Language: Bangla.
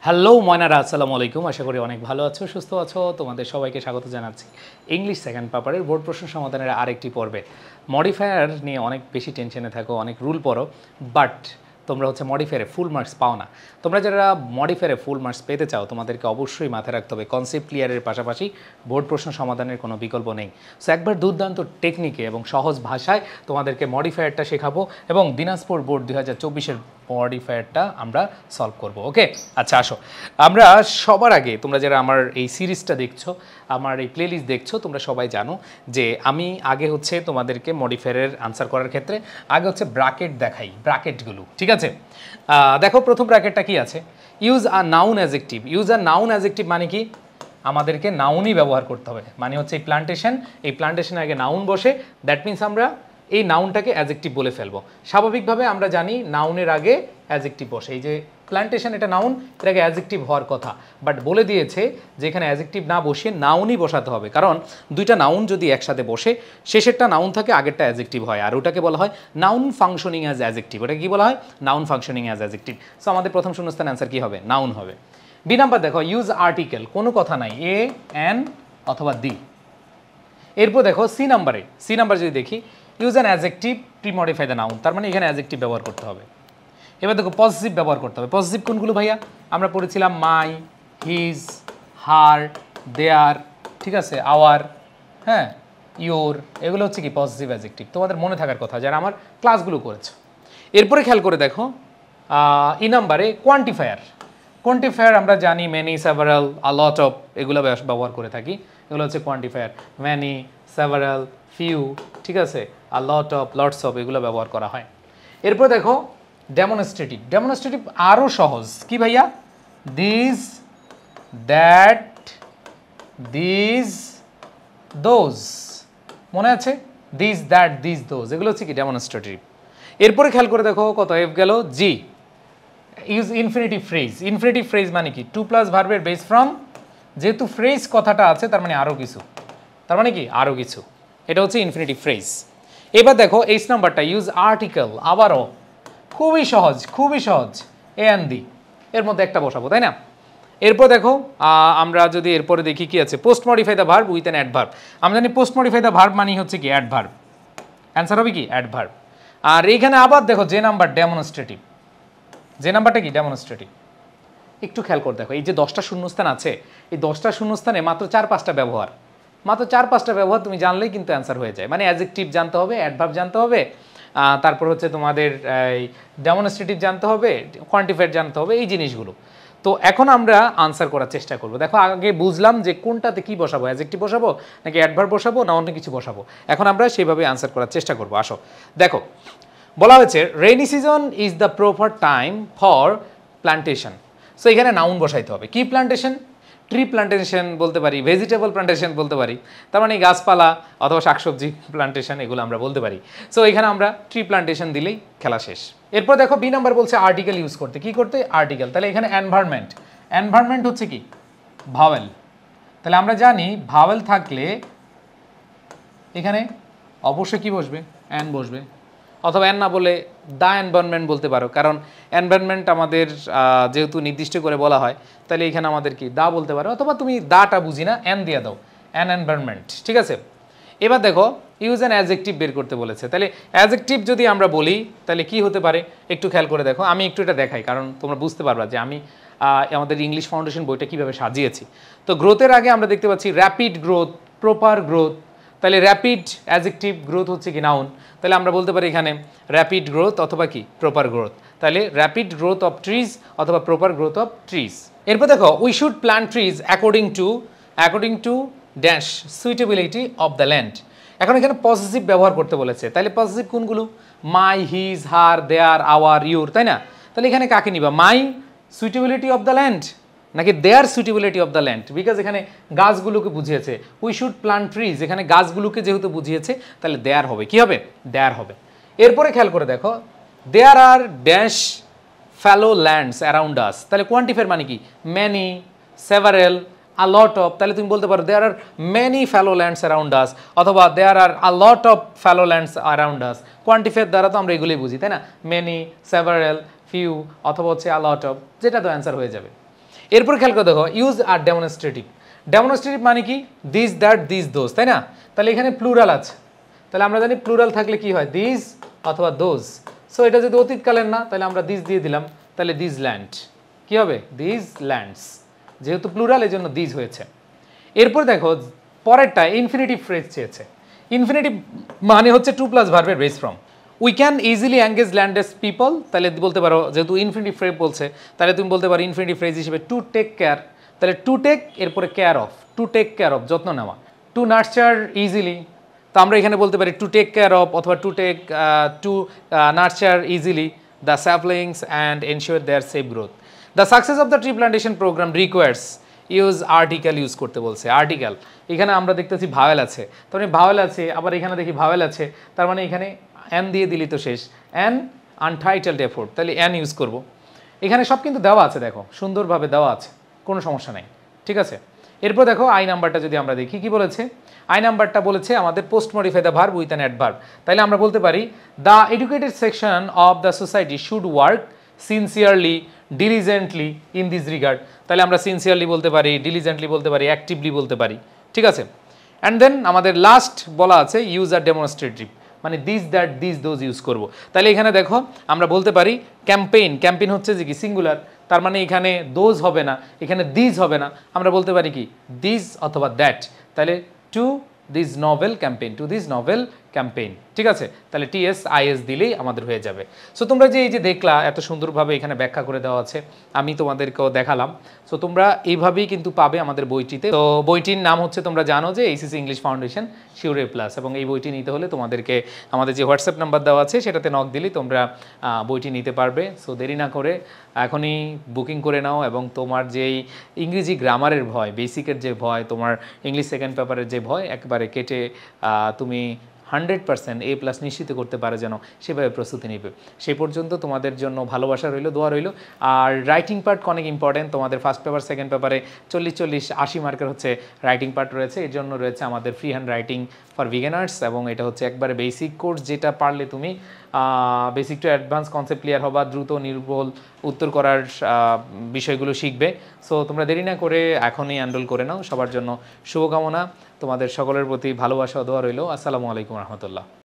হ্যালো ময়নারা, আসসালামু আলাইকুম। আশা করি অনেক ভালো আছো, সুস্থ আছো। তোমাদের সবাইকে স্বাগত জানাচ্ছি ইংলিশ সেকেন্ড পেপারের বোর্ড প্রশ্ন সমাধানের আরেকটি পর্বে। মডিফায়ার নিয়ে অনেক বেশি টেনশনে থাকো, অনেক রুল পড়ো, বাট তোমরা মডিফায়ারে ফুল মার্কস পাও না। তোমরা যারা মডিফায়ারে ফুল মার্কস পেতে চাও তোমাদেরকে অবশ্যই মাথায় রাখতে হবে কনসেপ্ট ক্লিয়ারের পাশাপাশি বোর্ড প্রশ্ন সমাধানের কোনো বিকল্প নেই। সো একবার দুর্দান্ত টেকনিকে এবং সহজ ভাষায় তোমাদেরকে মডিফায়ারটা শেখাবো এবং দিনাজপুর বোর্ড 2024-এর মডিফায়ারটা আমরা সলভ করব। ওকে, আচ্ছা আসো। আমরা সবার আগে তোমরা যারা আমার এই সিরিজটা দেখছো, আমার এই প্লেলিস্ট দেখছো, তোমরা সবাই জানো যে আমি আগে তোমাদেরকে মডিফায়ারের আনসার করার ক্ষেত্রে আগে ব্র্যাকেট দেখাই, ব্র্যাকেটগুলো। ঠিক আছে, দেখো প্রথম ব্র্যাকেটটা কি আছে, use a noun adjective. Use a noun adjective মানে কি, আমাদেরকে নাউনই ব্যবহার করতে হবে। মানে এই প্লান্টেশন, এই প্লান্টেশনের আগে নাউন বসে, দ্যাট মিনস আমরা এই নাউনটাকে অ্যাডজেক্টিভ বলে ফেলবো। স্বাভাবিকভাবে আমরা জানি নাউনের আগে অ্যাডজেক্টিভ বসে। এই যে প্লান্টেশন, এটা নাউন, এর আগে অ্যাডজেক্টিভ হওয়ার কথা, বাট বলে দিয়েছে যে এখানে অ্যাডজেক্টিভ না বসে নাউনই বসাতে হবে। কারণ দুইটা নাউন যদি একসাথে বসে, শেষেরটা নাউন থাকে, আগেরটা অ্যাডজেক্টিভ হয়, আর ওটাকে বলা হয় নাউন ফাংশনিং অ্যাজ অ্যাডজেক্টিভ। ওটাকে কি বলা হয়? Noun functioning as adjective. So আমাদের প্রথম শূন্যস্থান অ্যান্সার কি হবে? নাউন হবে। বি নাম্বার দেখো, ইউজ আর্টিকেল, কোনো কথা নাই, এ এন অথবা দি। এরপর দেখো সি নাম্বার যদি দেখি, use an adjective pre modify the noun, তার মানে এখানে অ্যাডজেক্টিভ ব্যবহার করতে হবে। এবার দেখো পজিটিভ ব্যবহার করতে হবে। পজিটিভ কোনগুলো ভাইয়া? আমরা পড়েছিলাম মাই, হিজ, হার, দেয়ার, ঠিক আছে, আওয়ার, হ্যাঁ, ইয়োর, এগুলো কি পজিটিভ অ্যাডজেক্টিভ। তোমাদের মনে থাকার কথা যারা আমার ক্লাসগুলো করেছো। এরপরে খেয়াল করে দেখো ই নাম্বারে কোয়ান্টিফায়ার আমরা জানি many, several, a lot of, এগুলো ব্যবহার করে থাকি। এগুলো কোয়ান্টিফায়ার, মেনি, সেভারাল, ফিউ, ঠিক আছে, আ লট অফ, লটস অফ, এগুলো ব্যবহার করা হয়। এরপর দেখো ডেমনস্ট্রেটিভ আরও সহজ। কি ভাইয়া? দিস, দ্যাট, দিস, দোজ, মনে আছে? দিস, দ্যাট, দিস, দোজ, এগুলো কি ডেমনস্ট্রেটিভ। এরপরে খেয়াল করে দেখো কত এফ গেল, জি। ইউজ ইনফিনিটিভ ফ্রেজ মানে কি? টু প্লাস ভার্বের বেস ফ্রম, যেহেতু ফ্রেজ কথাটা আছে তার মানে আরও কিছু, তার মানে কি আরও কিছু, এটা ইনফিনিটিভ ফ্রেজ। এবার দেখো এইচ নাম্বারটা, ইউজ আর্টিকেল, আবারও খুবই সহজ, এ অ্যান্ড দি, এর মধ্যে একটা বসাবো, তাই না? এরপর দেখো আমরা যদি এরপরে দেখি কি আছে, post modify the verb with an adverb. আমরা জানি পোস্ট মডিফাই দ্য ভার্ব মানে কি অ্যাডভার্ব, অ্যান্সার হবে কি অ্যাডভার্ব। আর এইখানে আবার দেখো যে নাম্বার ডেমনস্ট্রেটিভ, যে নাম্বারটা কি ডেমনস্ট্রেটিভ। একটু খেয়াল করে দেখো, এই যে 10টা শূন্যস্থান আছে, এই 10টা শূন্যস্থানে মাত্র 4-5টা ব্যবহার, তুমি জানলেই কিন্তু অ্যান্সার হয়ে যায়। মানে অ্যাডজেক্টিভ জানতে হবে, অ্যাডভার্ব জানতে হবে, তারপর তোমাদের ডেমনস্ট্রেটিভ জানতে হবে, কোয়ান্টিফায়ার জানতে হবে, এই জিনিসগুলো। তো এখন আমরা আনসার করার চেষ্টা করব। দেখো আগে বুঝলাম যে কোনটাতে কি বসাবো, অ্যাডজেক্টিভ বসাবো নাকি অ্যাডভার্ব বসাবো না অন্য কিছু বসাবো। এখন আমরা সেইভাবে আনসার করার চেষ্টা করব। আসো দেখো, বলা হয়েছে rainy season is the proper time for plantation. So এখানে নাউন বসাইতে হবে। কি প্লান্টেশন? ট্রি প্লান্টেশন বলতে পারি, ভেজিটেবল প্লান্টেশন বলতে পারি, তার মানে গাছপালা অথবা শাকসবজি প্লান্টেশন, এগুলো আমরা বলতে পারি। সো এখানে আমরা ট্রি প্লান্টেশন দিলেই খেলা শেষ। এরপর দেখো বি নাম্বার বলছে আর্টিকেল ইউজ করতে। কি করতে? আর্টিকেল। তাহলে এখানে এনভায়রনমেন্ট কি? ভাওয়েল। তাহলে আমরা জানি ভাওয়েল থাকলে এখানে অবশ্যই কি বসবে? অ্যান বসবে, অথবা অ্যান না বলে দ্য এনভায়রনমেন্ট বলতে পারো, কারণ এনভায়রনমেন্ট আমাদের যেহেতু নির্দিষ্ট করে বলা হয়, তাহলে এখানে আমাদের কি দা বলতে পারো, অথবা তুমি দাটা বুঝি না অ্যান দিয়ে দাও, অ্যান এনভায়রনমেন্ট, ঠিক আছে। এবার দেখো ইউজ অ্যান অ্যাডজেক্টিভ বের করতে বলেছে। তাহলে অ্যাডজেক্টিভ যদি আমরা বলি তাহলে কি হতে পারে একটু খেয়াল করে দেখো। আমি একটু এটা দেখাই কারণ তোমরা বুঝতে পারবা যে আমি আমাদের ইংলিশ ফাউন্ডেশন বইটা কীভাবে সাজিয়েছি। তো গ্রোথের আগে আমরা দেখতে পাচ্ছি র্যাপিড গ্রোথ, প্রপার গ্রোথ। তাহলে র্যাপিড অ্যাডজেক্টিভ, গ্রোথ কি নাউন, তাহলে আমরা বলতে পারি এখানে র্যাপিড গ্রোথ অথবা কি প্রপার গ্রোথ। তাহলে র্যাপিড গ্রোথ অফ ট্রিজ অথবা প্রপার গ্রোথ অফ ট্রিজ। এরপর দেখো we should plant trees according to dash suitability of the land. এখন এখানে পজিটিভ ব্যবহার করতে বলেছে, তাহলে পজিটিভ কোনগুলো? My, his, her, their, our, your, তাই না? তাহলে এখানে কাকে নিবা? মাই সুইটেবিলিটি অফ দ্য ল্যান্ড নাকি their suitability of the land? Because এখানে গাছগুলোকে বুঝিয়েছে। উই শুড প্ল্যান্ট ট্রিজ, এখানে গাছগুলোকে যেহেতু বুঝিয়েছে তাহলে দেয়ার হবে। কি হবে? দেয়ার হবে। এরপরে খেয়াল করে দেখো there are dash fallow lands around us. তাহলে কোয়ান্টিফায়ার মানে কি? Many, several, a lot of. তাহলে তুমি বলতে পারো there are many fallow lands around us, অথবা there are a lot of fallow lands around us. Quantifier দ্বারা তো আমরা এগুলোই বুঝি, তাই না? মেনি, সেভারেল, ফিউ, অথবা আ লট অফ, যেটা তো অ্যান্সার হয়ে যাবে। এরপর খেয়াল করে দেখো ইউজ আর ডেমনস্ট্রেটিভ। ডেমনস্ট্রেটিভ মানে কি দিস দ্যাট দিস দোজ, তাই না? তাহলে এখানে প্লুরাল আছে, তাহলে আমরা জানি প্লুরাল থাকলে কি হয় দিস অথবা দোজ। সো এটা যদি অতীতকালের না তাহলে আমরা দিস দিয়ে দিলাম, তাহলে দিস ল্যান্ড কি হবে দিস ল্যান্ডস, যেহেতু প্লুরাল এই জন্য দিস হয়েছে। এরপর দেখো পরেরটা ইনফিনিটিভ ফ্রেজ চেয়েছে। ইনফিনিটিভ মানে হচ্ছে টু প্লাস ভার্বের base form. We can easily engage landless people, তাহলে বলতে পারো যেহেতু ইনফিনিটিভ ফ্রেজ বলছে তাহলে তুমি বলতে পারো ইনফিনিটিভ ফ্রেজ হিসেবে টু টেক কেয়ার, তাহলে টু টেক এরপরে care of, to take care of যত্ন নেওয়া। টু নার্চার ইজিলি, তো আমরা এখানে বলতে পারি টু টেক কেয়ার অফ অথবা to nurture easily the saplings and ensure their safe growth. The success of the tree plantation programme requires use article use করতে বলছে। আর্টিকেল এখানে আমরা দেখতেছি ভাওয়েল আছে, তার মানে ভাওয়েল আছে, আবার এখানে দেখি ভাওয়েল আছে, তার মানে এখানে অ্যান দিয়ে দিলি তো শেষ, অ্যান আনটাইটেলড এফোর্ট, তাহলে অ্যান ইউজ করব। এখানে সব কিন্তু দেওয়া আছে, দেখো সুন্দরভাবে দেওয়া আছে, কোনো সমস্যা নাই, ঠিক আছে। এরপর দেখো আই নাম্বারটা যদি আমরা দেখি কি বলেছে, আই নাম্বারটা বলেছে আমাদের post modify the verb with an adverb. তাহলে আমরা বলতে পারি the educated section of the society should work sincerely diligently in this regard. তাহলে আমরা সিনসিয়ারলি বলতে পারি, ডিলিজেন্টলি বলতে পারি, অ্যাক্টিভলি বলতে পারি, ঠিক আছে। অ্যান্ড দেন আমাদের লাস্ট বলা আছে ইউজ আর ডেমনস্ট্রেটিভ, মানে this that this those use করব। তাহলে এখানে দেখো আমরা বলতে পারি ক্যাম্পেইন, ক্যাম্পেইন হচ্ছে যে কি সিঙ্গুলার, তার মানে এখানে দোজ হবে না, এখানে দিস হবে না, আমরা বলতে পারি কি দিস অথবা দ্যাট। তাহলে to this novel campaign, to this novel campaign, ঠিক আছে। তাহলে TSIS দিলেই আমাদের হয়ে যাবে। সো তোমরা যে এই যে দেখলা এত সুন্দরভাবে এখানে ব্যাখ্যা করে দেওয়া আছে, আমি তোমাদেরকেও দেখালাম। সো তোমরা এইভাবেই কিন্তু পাবে আমাদের বইটিতে। তো বইটির নাম হচ্ছে তোমরা জানো যে ACC English foundation sure A+, এবং এই বইটি নিতে হলে তোমাদেরকে আমাদের যে হোয়াটসঅ্যাপ নাম্বার দেওয়া আছে সেটাতে নক দিলেই তোমরা বইটি নিতে পারবে। সো দেরি না করে এখনই বুকিং করে নাও, এবং তোমার যেই ইংরেজি গ্রামারের ভয়, বেসিকের যে ভয়, তোমার ইংলিশ সেকেন্ড পেপারের যে ভয় একবারে কেটে তুমি 100% A+ নিশ্চিত করতে পারে যেন সেভাবে প্রস্তুতি নেবে। সেই পর্যন্ত তোমাদের জন্য ভালোবাসা রইল, দোয়া রইল। আর রাইটিং পার্ট অনেক ইম্পর্টেন্ট, তোমাদের ফার্স্ট পেপার সেকেন্ড পেপারে 40-80 মার্কের হচ্ছে রাইটিং পার্ট রয়েছে। এর জন্য রয়েছে আমাদের free hand writing for beginners, এবং এটা হচ্ছে একবারে বেসিক কোর্স, যেটা পারলে তুমি basic to advance concept clear হবা, দ্রুত নির্ভুল উত্তর করার বিষয়গুলো শিখবে। সো তোমরা দেরি না করে এখনই এনরোল করে নাও। সবার জন্য শুভকামনা, তোমাদের সকলের প্রতি ভালোবাসা ও দোয়া রইল। আসসালামু আলাইকুম রহমতুল্লাহ।